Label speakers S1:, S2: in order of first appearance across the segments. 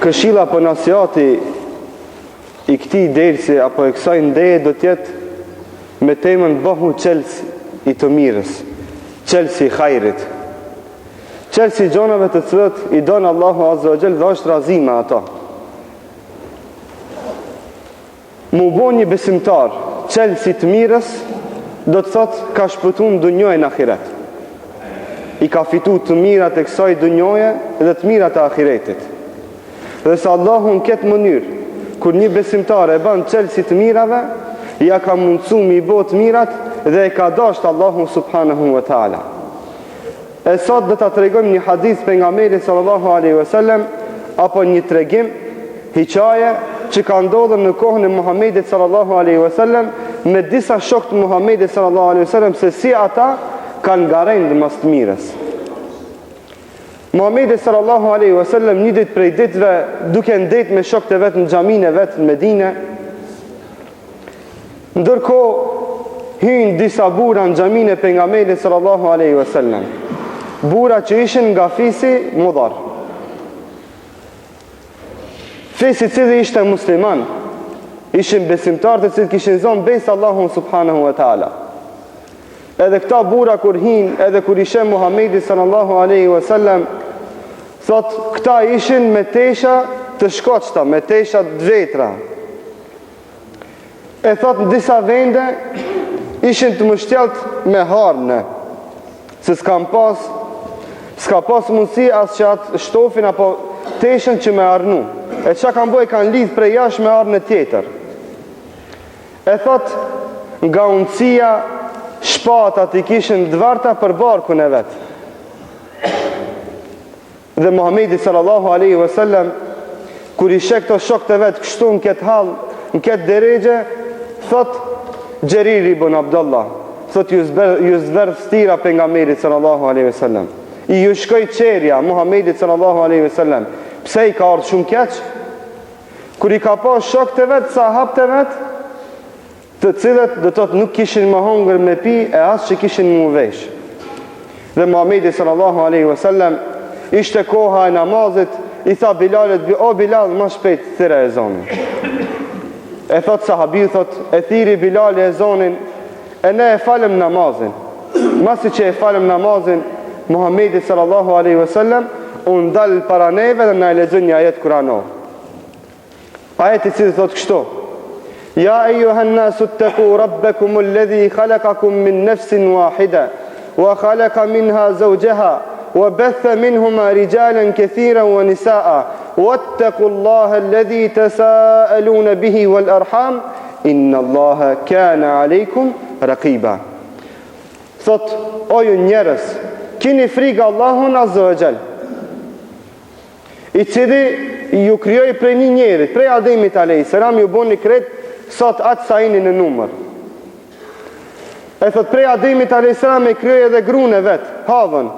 S1: këshilla për nasiati i këtij dersi apo e kësaj ndeje do tjetë me temën bëhu qelsi i të mirës, qelsi i hajrit, qelsi i gjonave të cilët i donë Allahu Azza wa Jall dhe është razima ato. Mu bo një besimtar qelsi të mirës do të thotë ka shpëtu në dunjojë në ahiret, i ka fitu të mirat e kësaj dunjoje dhe të mirat e ahiretit. Dhe se Allahu në këtë mënyrë, kur një besimtar e ban qelsi të mirave, ja ka mundësu mi bo të mirat dhe e ka dasht Allahu subhanahu wa ta'ala. E sot dhe ta tregojmë një hadith për nga meri sallallahu aleyhi wa sallam, apo një tregim, hiqaje që ka ndodhur në kohën e Muhammedit sallallahu aleyhi wa sallam, me disa shok të Muhammedit sallallahu aleyhi wa sallam, se si ata kanë garend mas të mirës. Muhammedi sallallahu aleyhi wa sallam një ditë prej ditëve, duke ndet me shokët e vetë në xhaminë e vetë në Medine, ndërkohë hynë disa bura në xhaminë e pejgamberit sallallahu aleyhi wa sallam, bura që ishin nga fisi Mudhar. Fisi cili ishte musliman, ishin besimtarë të cilët kishin zonë besë Allahun subhanahu wa ta'ala. Edhe këta bura kur hinë, edhe kur ishe Muhammedi sallallahu aleyhi wa sallam, thot, këta ishin me tesha të shkoqta, me tesha të vetra. E thot, në disa vende ishin të mështjelt me harnë, se s'ka pas mundësi as që atë shtofin apo teshen që me arnu. E qa kanë boj, kanë lidh prej jash me arnë tjetër. E thot, nga unësia shpatat i kishin dvarta për barkun e vetë. Dhe Muhammedi sallallahu aleyhi wa sallam, kur i shek të shok të vetë kështu në këtë hal, në këtë deregje, thot Gjeriri ibn Abdullah, thot ju zverë stira për nga meri sallallahu aleyhi wa sallam, i ju shkoj qerja Muhammedi sallallahu aleyhi wa sallam, pse i ka ardhë shumë keq? Kur i ka pa shok të vetë, sahab të vetë, të cilët dhe tot nuk kishin më hongër me pi e as që kishin më vesh. Dhe Muhammedi sallallahu aleyhi wa sallam ishte koha e namazit, i tha Bilalit, o Bilal, ma shpejt thira e zonin. E thot sahabi, thot, e thiri Bilali e zonin, e ne e falem namazin. Masi që e falem namazin, Muhammedi sallallahu aleyhi wa sallam unë dalë para neve dhe na e lexon një ajet kuranor. Ajeti cilë thot kështu: Ja ejuhan nasu ttaqu rabbakum alladhi khalaqakum min nafsin wahida wa khalaqa minha zawjaha wa batha minhuma rijalan kathiran wa nisaa wattaqullaha alladhi tasaaluna bihi wal arham innallaha kana alaykum raqiba. Thot, o ju njerëz, kini frikë Allahun azza wa jall, i cili ju krijoi prej një njerit, prej Ademit alayhis salam, ju boni kret sot atë sa jeni në numër. E thot, prej Ademit alayhis salam e krijoi edhe gruën e vet, Havën.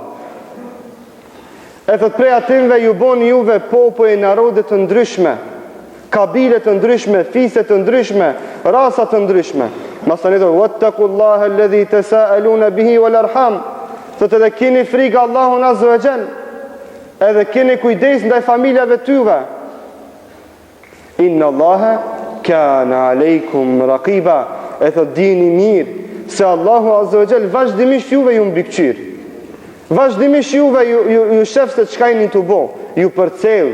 S1: E thot, prej atinve ju boni juve popull e narode të ndryshme, kabile të ndryshme, fise të ndryshme, rasa të ndryshme. Masani thot, wattaqullaha alladhi tasaaluna bihi wal arham. Thot, edhe keni frikë Allahun azza wa jall, edhe keni kujdes ndaj familjave tyve. Inna Allaha kana alaykum raqiba. E thot, dini mirë se Allahu azza wa jall vazhdimisht juve ju mbikëqyr. Vazhdimisht juve ju shef se çka jeni të bo, ju përcjell,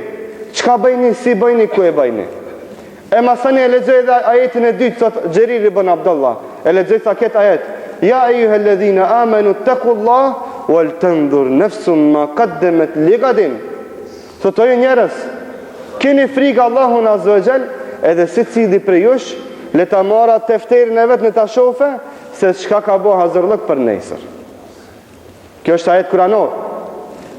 S1: çka bëjni, si bëjni, ku e bëjni. E masani e lexoj edhe ajetin e dytë, thot Gjeriri ibn Abdullah, e lexoj sa këtë ajet: Ja ejuhalladhina amanu taqullaha wal tanzur nafsun ma qaddamat lighadin. Thot, o ju njerëz, keni frikë Allahun azza wa jall, edhe secili prej jush le ta marrë tefterin e vet në ta shofe se çka ka bo hazërllëk për nesër. Kjo është ajet kuranor.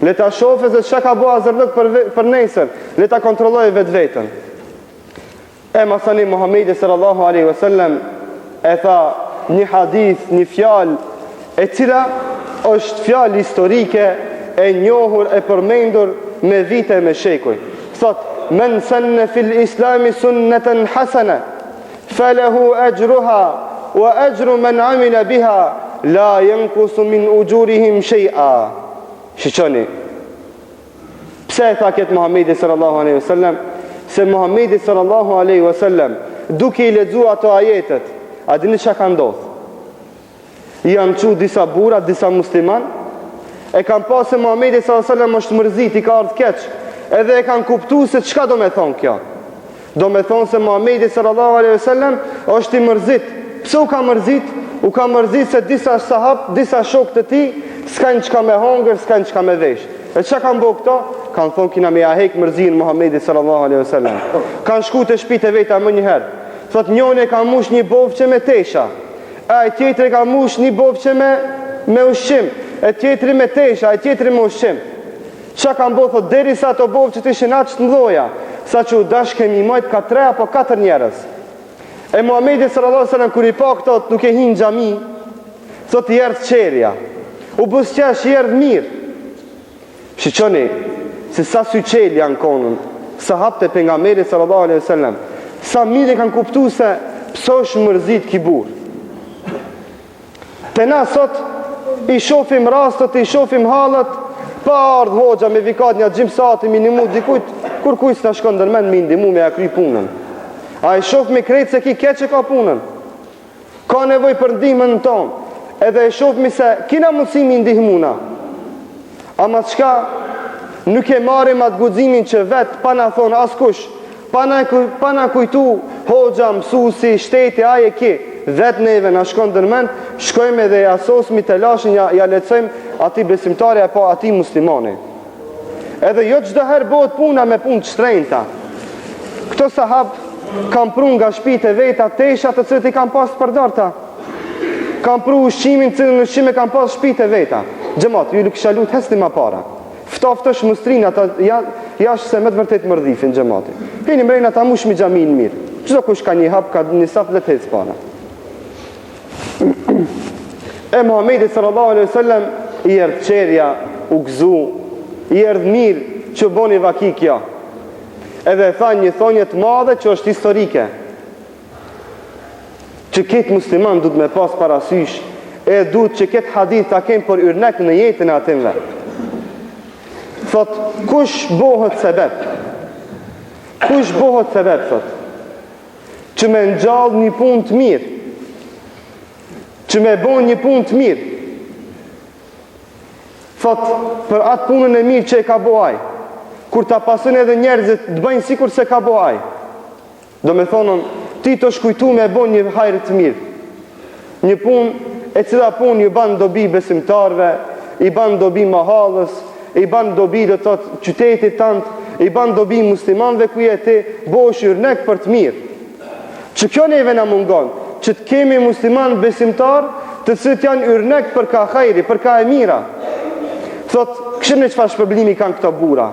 S1: Le ta shofe se çka ka bo hazërllëk për nesër, le ta kontrolloj vetveten. E masani Muhammedi sallallahu alaihi wasallam e tha një hadith, një fjalë e cila është fjalë historike e njohur e përmendur me vite me shekuj. Thot, men sanna fil islami sunnatan hasana falahu ajruha wa ajru man amila biha la yanqusu min ujurihim shay'a. Shiqoni, Pse e tha këtë Muhamedi sallallahu alaihi wasallam? Se Muhamedi sallallahu alaihi wasallam duke i lexuar ato ajetet, a dini çka ka ndodhur? Janë çu disa burra, disa musliman, e kanë pasur se Muhamedi sallallahu alaihi wasallam është mërzit, i ka ardhur keq, edhe e kanë kuptuar se çka do me thonë kjo. Do me thonë se Muhamedi sallallahu alaihi wasallam është i mërzit. Pse u ka mërzit? U ka mërzit se disa sahab, disa shokë të tij s'kanë çka me hongër, s'kanë çka me vesh. E çka kanë bëu këto? Kanë thonë kina me ja hek mërzin Muhamedi sallallahu alaihi wasallam. Kanë shku te shtëpitë e veta më një herë. Thot njëri ka mush një bofçe me tesha. Ai tjetri ka mush një bofçe me ushqim. E tjetri me tesha, e tjetri me ushqim. Çka kanë bëu thot derisa ato bofçet ishin aq të mëdha, saqë u dash kemi mojt ka 3 apo 4 njerëz. E Muhamedi sallallahu alaihi wasallam kur i pa këto duke hyrë në xhami, thot i erdh çerja. U buzqash i erdh mirë. Shiqoni se sa syçel janë konën, sahabët e pejgamberit sallallahu alaihi wasallam, sa mirë kanë kuptuar se pse është mërzit ky burr. Te na sot i shohim rastet, i shohim hallat, pa ardh hoxha me vikat një gjimsati minimu dikujt, kur kujt s'na shkon ndërmend me ndihmu me ja kry punën. A i shoh me krejt se ki keq e ka punën. Ka nevoj për ndihmën tonë. Edhe e shoh mi se kina mundësimi ndihmuna. Ama çka nuk e marrim atë guximin që vetë pa na thonë askush, pa na kujtu hoxha, mësuesi, shteti, aje ki, vetë neve na shkon ndërmend, shkojmë edhe ja sosmi të lashin, ja lecojmë ati besimtari apo ati muslimani. Edhe jo çdo herë bëhet puna me punë të shtrenjta. Këto sahab kanë pru nga shtëpitë e veta tesha të cilët i kanë pas përdorta. Kanë pru ushqimin cilën ushqime kanë pas shtëpitë e veta. Xhamat, ju kisha lut hesni më para. Ftoftosh mustrin ata jashtë se me të vërtet mërdhifin xhamati. Keni mrejnë ata mush mi xhamin mirë. Çdo kush ka një hap, ka një saf le të ecë para. E Muhamedi sallallahu alaihi wasallam i erdh çerja, u gëzu, i erdh mirë që boni vakikja. Edhe tha një thonje të madhe që është historike, që këtë musliman du të me pas parasysh, e du të që këtë hadith ta kemë për yrnek në jetën e atimve. Thot, kush bohët sebeb? Kush bohët sebeb, thot? Që me ngjall një punë të mirë, që me bon një punë të mirë. Thot, për atë punën e mirë që e ka bohaj, kur ta pasun edhe njerëzit të bëjnë sikur se ka bohaj. Do me thonën, ti të shkujtu me bo një hajrë të mirë. Një punë, e cila punë ju banë dobi besimtarve, i banë dobi mahallës, i banë dobi dhe të qytetit tantë, i banë dobi muslimanve ku jeti, bo shyrnek për të mirë. Që kjo neve na mungon, që të kemi musliman besimtar, të cilët janë yrnek për ka hajri, për ka e mira. Thot, këshim në çfarë shpërblimi kanë këto bura,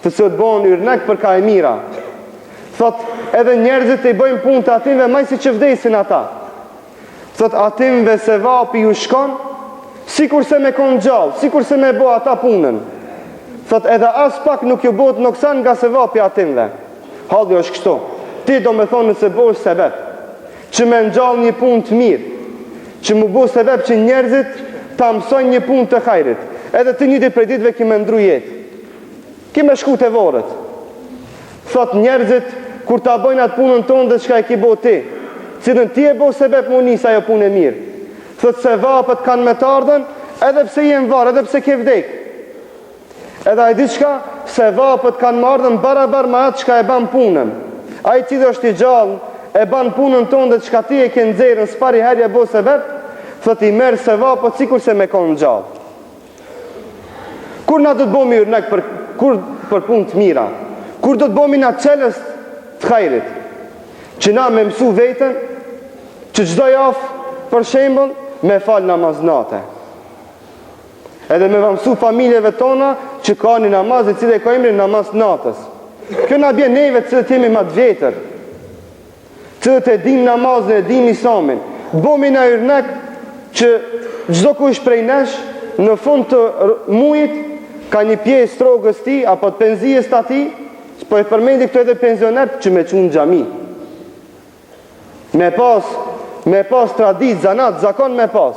S1: të cilët bon yrnek për ka e mira. Thot, edhe njerëzit i bëjmë punë të atimve, maj si që vdesin ata. Thot, atimve se vapi ju shkon, sikur se me konë gjallë, sikur se me bo ata punën. Thot, edhe as pak nuk ju bot noksan nga se vapi atimve. Halli është kështu. Ti do me thonë nëse bo është sebeb, që me ngjall një punë të mirë, që mu bo sebeb që njerëzit ta mësojnë një punë të hajrit. Edhe të një ditë prej ditëve ki me ndru jetë. Ki me shku të vorët. Thot njerëzit, kur ta bëjnë atë punën tonë dhe çka e ki bo ti, cilën ti e bo sebeb mu njësa jo punë e mirë. Thot se vapët kanë me të ardhen, edhe pse jenë varë, edhe pse ke vdek. Edhe a i diçka, se vapët kanë më ardhen barabar ma atë çka e ban punën. A i qidhe është i gjallë, e ban punën tonë dhe çka ti e ke nxerën, s'pari herja bo sebeb, thot i merë se vapët sikur se me konë gjallë. Kur na do të bëmi yrnek për punë të mira? Kur do të bëmi na çelës të hajrit? Që na me mësu veten, që çdo javë, për shembull, me fal namaz nate. Edhe me mësu familjeve tona që ka një namaz i cili ka emrin namaz natës. Kjo na bjen neve të cilët jemi më të vjetër, cilët e dim namazin, e dim islamin. Bëmi na yrnek që çdo kush prej nesh në fund të muajit ka një pjesë strogës ti, apo të penzijes të ati, po e përmendi këto edhe pensionerët që me qunë xhami. Me pas tradit, zanat, zakon me pas,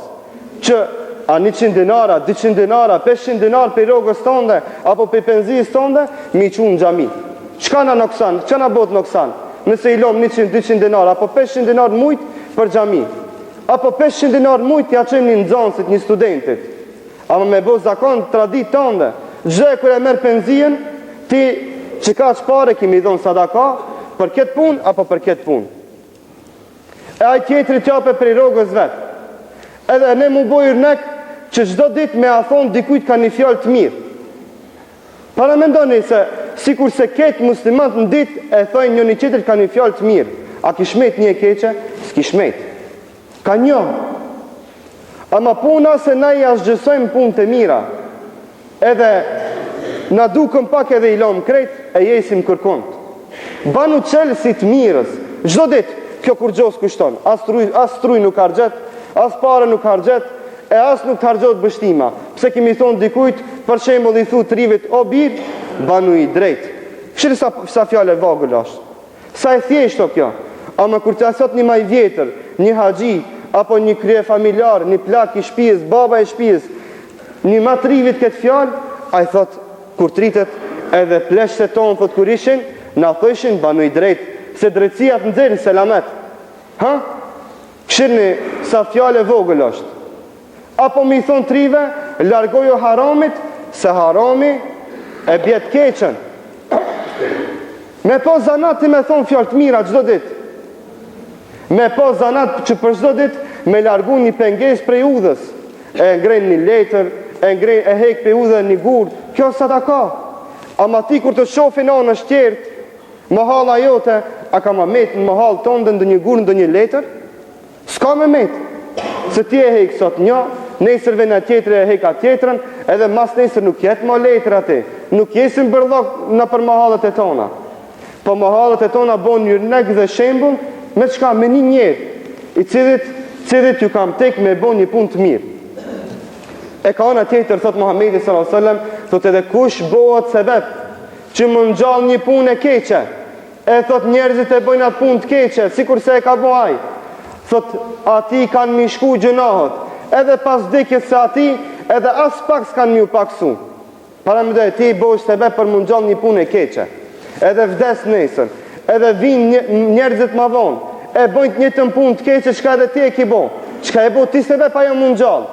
S1: që a 100 dinara, 200 dinara, 500 dinar për rogës tënde, apo për penzijës tënde, mi që në gjami. Qka na noksan? Qka na bot noksan? Nëse i lom 100-200 dinar, apo 500 dinar mujt për gjami. Apo 500 dinar mujt ja qëmë një nxënësit, një studentit. Ama me bo zakon, tradit tënde, gjë kër e merë penzijën, ti që ka që pare kimi dhonë sadaka, për këtë pun, apo për këtë pun. E aj tjetëri tjape për i rogës vetë. Edhe ne mu bojër nek, që gjdo dit me a thonë dikujt ka një fjallë të mirë. Para me ndoni se, si kur se ketë muslimat në dit, e thojnë një qetër ka një fjallë të mirë. A kishmet një keqe? S'kishmet. Ka një. Ama puna se na i asgjësojmë punë të mira. Edhe na dukëm pak edhe i lomë krejt, e jesim kërkont. Banu qelë si të mirës. Gjdo dit, kjo kur gjos kushton. As truj nuk harxhet, as pare nuk harxhet, e as nuk harxhot bështima. Pse kemi thonë dikujt, për shembull i thu të rivit, o bir, banu i drejt. Shiri sa fjale vogël është. Sa e thjeshtë o kjo. Ama kur të asot një maj vjetër, një haxhi, apo një krye familjar, një plak i shtëpisë, baba i shtëpisë, një matrivit këtë fjalë, ai thot kur tritet edhe pleshtet tonë thot kur ishin, na thoshin banuj drejt, se drejtësia të nxjerrin selamet. Ha? Këshirni sa fjalë vogël është. Apo mi thon trive, largoju haramit, se harami e bjet keqen. Me po zanat ti me thon fjalë të mira çdo ditë. Me po zanat që për çdo ditë me largu një pengesë prej udhës. E ngren një letër, e hek për udhë një gurë, kjo sadaka. Ama ti kur të shofin anë është tjertë, më halla jote, a ka ma metë në më hallë tonë ndë një gurë, ndë një letër? S'ka me metë. Se ti e hek sot një, nesër vena tjetër e hek atë tjetërën, edhe mas nesër nuk jetë më letër ati. Nuk jesim bërdhok në për më hallët e tona. Po më hallët e tona bon një nek dhe shembul, me qka, me një njerë, i cilit ju kam tek me bon një pun të mirë. E ka ona tjetër, thot Muhamedi sallallahu alaihi wasallam, thot edhe kush bëhet sebeb që më ngjall një punë e keqe. E thot njerëzit e bëjnë atë punë të keqe, sikur se e ka bëj. Thot ati kanë mi shku gjunahët, edhe pas vdekjes së ati, edhe as pak s'kan mi u paksu. Para më dhe ti bëhesh sebeb për më ngjall një punë e keqe. Edhe vdes nesër, edhe vinë njerëzit ma vonë, e bëjnë një të punë të keqe, çka edhe ti e ki bo. Çka e bo ti sebeb ajo më ngjall.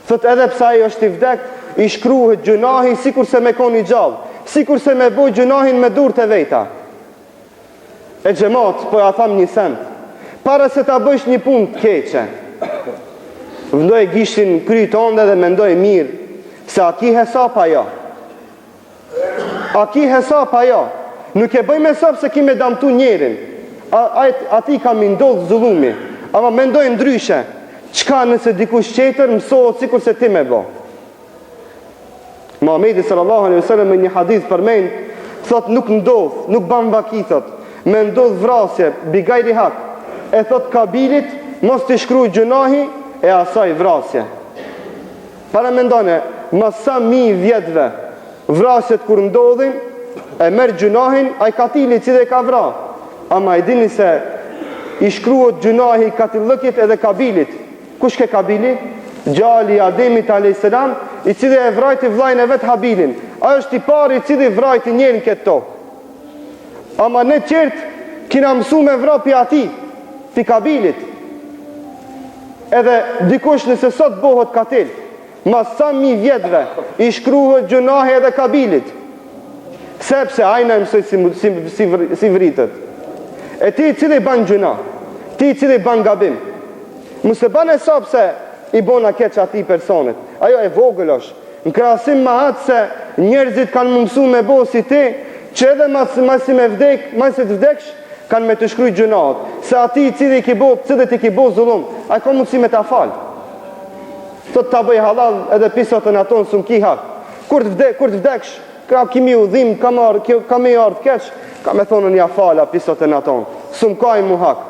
S1: Thot edhe psa i është i vdek, i shkruhet gjunahi sikur se me kon i gjallë, sikur se me boj gjunahin me dur të veta. E xhamat, po ja tham një send. Para se ta bësh një punë të keqe, vëndoj gishtin kry tënde dhe mendoj mirë, se a ki hesap ajo. A ki hesap ajo. Nuk e bëjmë hesap se ki me damtu njerin. Ati ka mi ndodhë zullumi. Ama mendoj ndryshe. Qka nëse dikush qeter mësohet sikur se ti me bo. Muhamedi sallallahu alaihi wasallam me një hadith përmend, thot nuk ndodh, nuk ban vaki thot, me ndodh vrasje bigajri hak. E thot kabilit mos të shkruaj gjunahi e asaj vrasje. Para mendone, mas sa 1000 vjetëve vrasjet kur ndodhin, e merr gjunahin ai katili i cili e ka vrar. Ama e dini se i shkruhet gjunahi katillëkit edhe kabilit. Kush ke kabili? Gjali i Ademit a.s. i cili e vrajti vllajën e vet Habilin. Ai është i pari i cili vrajti njerin këtë tokë. Ama ne qertë kina mësu me vrapi ati, ti kabilit. Edhe dikush nëse sot bëhet katil, mas sa 1000 vjetëve i shkruhet gjunahi edhe kabilit. Sepse ajna mësoj si vritet. E ti i cili ban gjuna, ti i cili ban gabim, mos e ban hesap se i bona keq ati personit. Ajo e vogël është. Në krahasim me atë se njerëzit kanë mësu me bo si ti, që edhe masi me vdek, masi të vdeksh, kanë me të shkruaj gjunat. Se ati i cili ki bo, cilët i ki bo zullum, a ka mundësi me ta fal. Thot ta bëj halal edhe pisotën aton së mki hak. Kur të vdeksh, ka kimi udhim, ka me ardh keq, ka me thonë një fala pisotën aton. Së mkaj mu hak.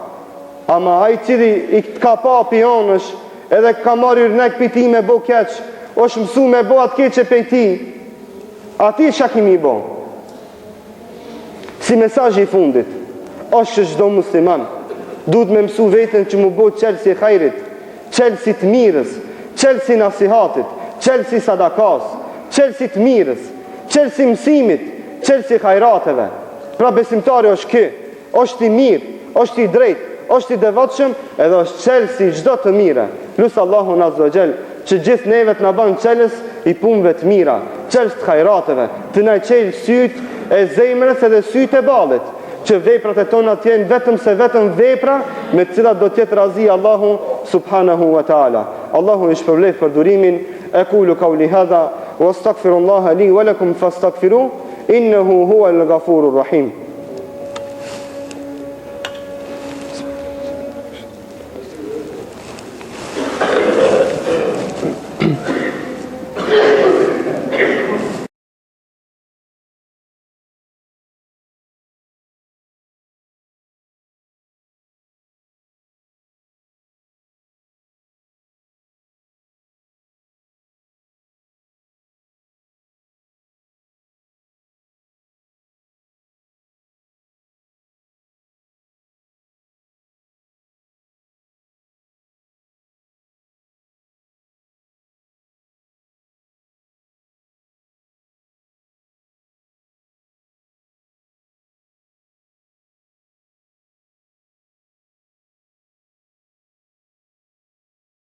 S1: Ama ai cili i ka pa pionësh, edhe ka marrë nek piti me bo keq, është mësu me bo atë keqe pe ti, ati që kimi bo. Si mesazh i fundit, është që çdo musliman duhet me mësu veten që mu bo qelsi e hajrit, qelsi të mirës, çelësi nasihatit, çelësi sadakas, çelësi të mirës, çelësi mësimit, çelësi hajrateve. Pra besimtari është ky, është i mirë, është i drejtë, është i devotshëm, edhe është çelësi çdo të mire. Lusë Allahun Azza wa Jall që gjithë neve të na bën çelës i punëve të mira, çelës të hajrateve, të na çelë syt e zemrës edhe syt e ballit, që veprat e tona të jenë vetëm vepra me të cilat do të jetë razi Allahu subhanahu wa taala. Allahu i shpërblef për durimin. Aqulu qawli hadha wastaghfirullaha li wa lakum fastaghfiruhu innahu huwal ghafurur rahim.